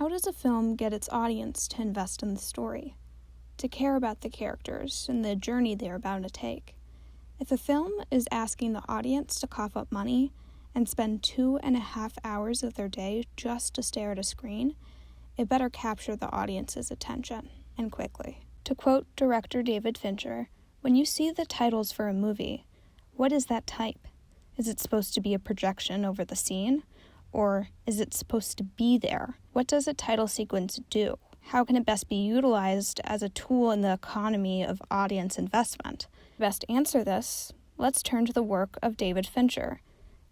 How does a film get its audience to invest in the story, to care about the characters and the journey they're about to take? If a film is asking the audience to cough up money and spend 2.5 hours of their day just to stare at a screen, it better capture the audience's attention, and quickly. To quote director David Fincher, "When you see the titles for a movie, what is that type? Is it supposed to be a projection over the scene? Or is it supposed to be there? What does a title sequence do? How can it best be utilized as a tool in the economy of audience investment?" To best answer this, let's turn to the work of David Fincher,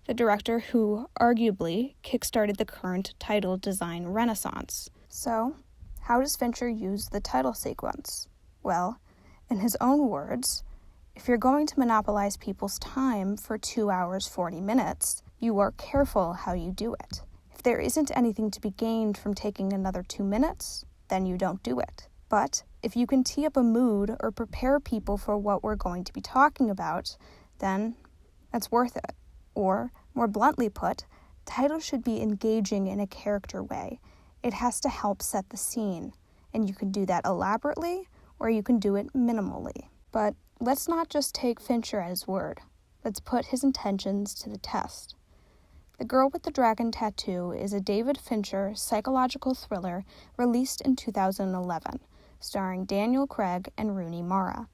the director who arguably kickstarted the current title design renaissance. So, how does Fincher use the title sequence? Well, in his own words, if you're going to monopolize people's time for 2 hours, 40 minutes, you are careful how you do it. If there isn't anything to be gained from taking another 2 minutes, then you don't do it. But if you can tee up a mood or prepare people for what we're going to be talking about, then that's worth it. Or, more bluntly put, title should be engaging in a character way. It has to help set the scene, and you can do that elaborately or you can do it minimally. But let's not just take Fincher at his word. Let's put his intentions to the test. The Girl with the Dragon Tattoo is a David Fincher psychological thriller released in 2011, starring Daniel Craig and Rooney Mara.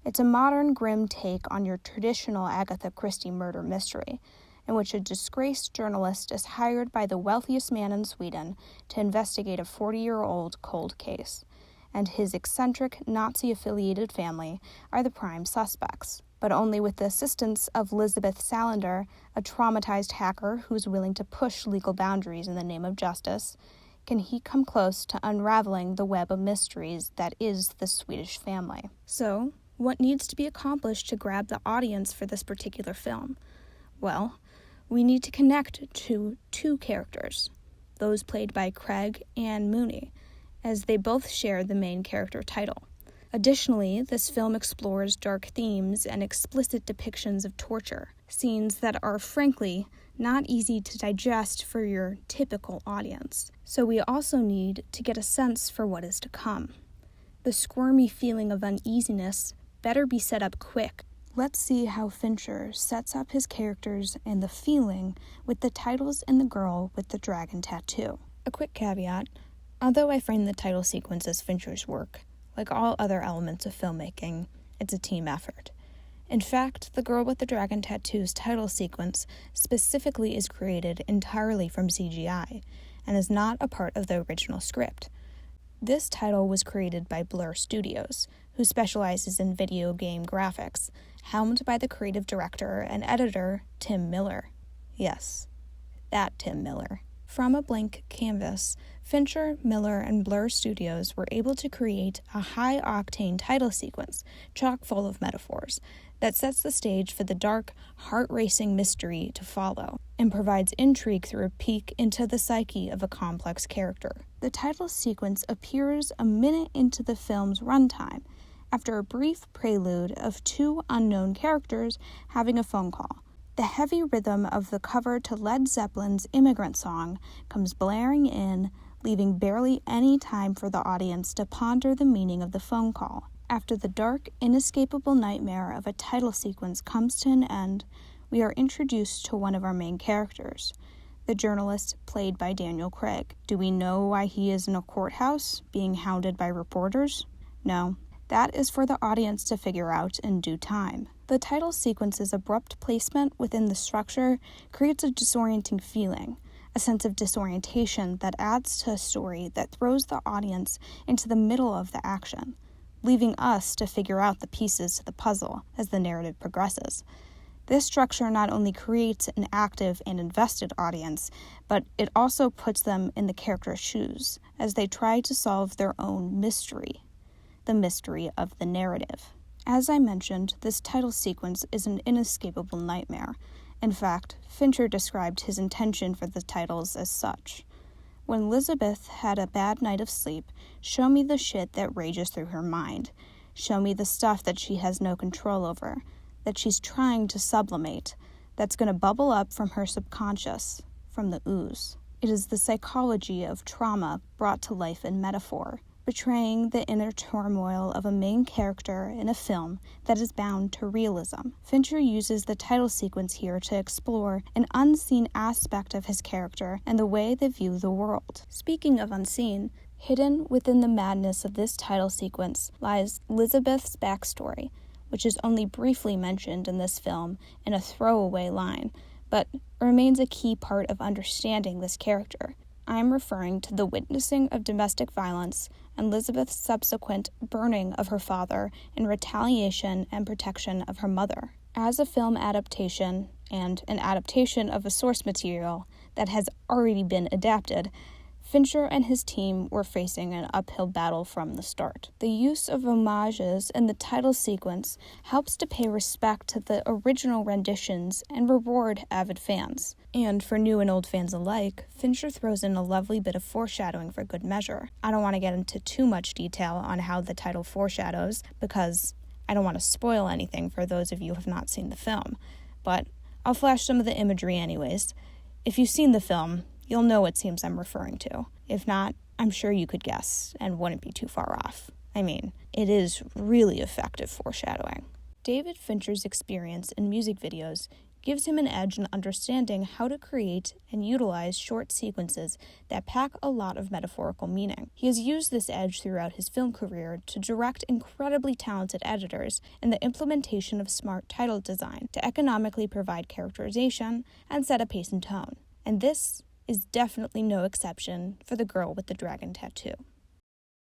It's a modern, grim take on your traditional Agatha Christie murder mystery, in which a disgraced journalist is hired by the wealthiest man in Sweden to investigate a 40-year-old cold case, and his eccentric, Nazi-affiliated family are the prime suspects. But only with the assistance of Elizabeth Salander, a traumatized hacker who's willing to push legal boundaries in the name of justice, can he come close to unraveling the web of mysteries that is the Swedish family. So, what needs to be accomplished to grab the audience for this particular film? Well, we need to connect to two characters, those played by Craig and Mooney, as they both share the main character title. Additionally, this film explores dark themes and explicit depictions of torture, scenes that are frankly not easy to digest for your typical audience. So we also need to get a sense for what is to come. The squirmy feeling of uneasiness better be set up quick. Let's see how Fincher sets up his characters and the feeling with the titles in The Girl with the Dragon Tattoo. A quick caveat, although I frame the title sequence as Fincher's work, like all other elements of filmmaking, it's a team effort. In fact, The Girl with the Dragon Tattoo's title sequence specifically is created entirely from CGI and is not a part of the original script. This title was created by Blur Studios, who specializes in video game graphics, helmed by the creative director and editor Tim Miller. Yes, that Tim Miller. From a blank canvas, Fincher, Miller, and Blur Studios were able to create a high-octane title sequence, chock full of metaphors, that sets the stage for the dark, heart-racing mystery to follow, and provides intrigue through a peek into the psyche of a complex character. The title sequence appears a minute into the film's runtime, after a brief prelude of two unknown characters having a phone call. The heavy rhythm of the cover to Led Zeppelin's Immigrant Song comes blaring in, leaving barely any time for the audience to ponder the meaning of the phone call. After the dark, inescapable nightmare of a title sequence comes to an end, we are introduced to one of our main characters, the journalist played by Daniel Craig. Do we know why he is in a courthouse, being hounded by reporters? No. That is for the audience to figure out in due time. The title sequence's abrupt placement within the structure creates a disorienting feeling, a sense of disorientation that adds to a story that throws the audience into the middle of the action, leaving us to figure out the pieces to the puzzle as the narrative progresses. This structure not only creates an active and invested audience, but it also puts them in the character's shoes as they try to solve their own mystery. The mystery of the narrative. As I mentioned, this title sequence is an inescapable nightmare. In fact, Fincher described his intention for the titles as such. When Elizabeth had a bad night of sleep, show me the shit that rages through her mind. Show me the stuff that she has no control over, that she's trying to sublimate, that's going to bubble up from her subconscious, from the ooze. It is the psychology of trauma brought to life in metaphor, portraying the inner turmoil of a main character in a film that is bound to realism. Fincher uses the title sequence here to explore an unseen aspect of his character and the way they view the world. Speaking of unseen, hidden within the madness of this title sequence lies Elizabeth's backstory, which is only briefly mentioned in this film in a throwaway line, but remains a key part of understanding this character. I'm referring to the witnessing of domestic violence and Elizabeth's subsequent burning of her father in retaliation and protection of her mother. As a film adaptation, and an adaptation of a source material that has already been adapted, Fincher and his team were facing an uphill battle from the start. The use of homages in the title sequence helps to pay respect to the original renditions and reward avid fans. And for new and old fans alike, Fincher throws in a lovely bit of foreshadowing for good measure. I don't want to get into too much detail on how the title foreshadows, because I don't want to spoil anything for those of you who have not seen the film. But I'll flash some of the imagery anyways. If you've seen the film, you'll know what scenes I'm referring to. If not, I'm sure you could guess and wouldn't be too far off. I mean, it is really effective foreshadowing. David Fincher's experience in music videos gives him an edge in understanding how to create and utilize short sequences that pack a lot of metaphorical meaning. He has used this edge throughout his film career to direct incredibly talented editors in the implementation of smart title design to economically provide characterization and set a pace and tone. And this is definitely no exception for The Girl with the Dragon Tattoo.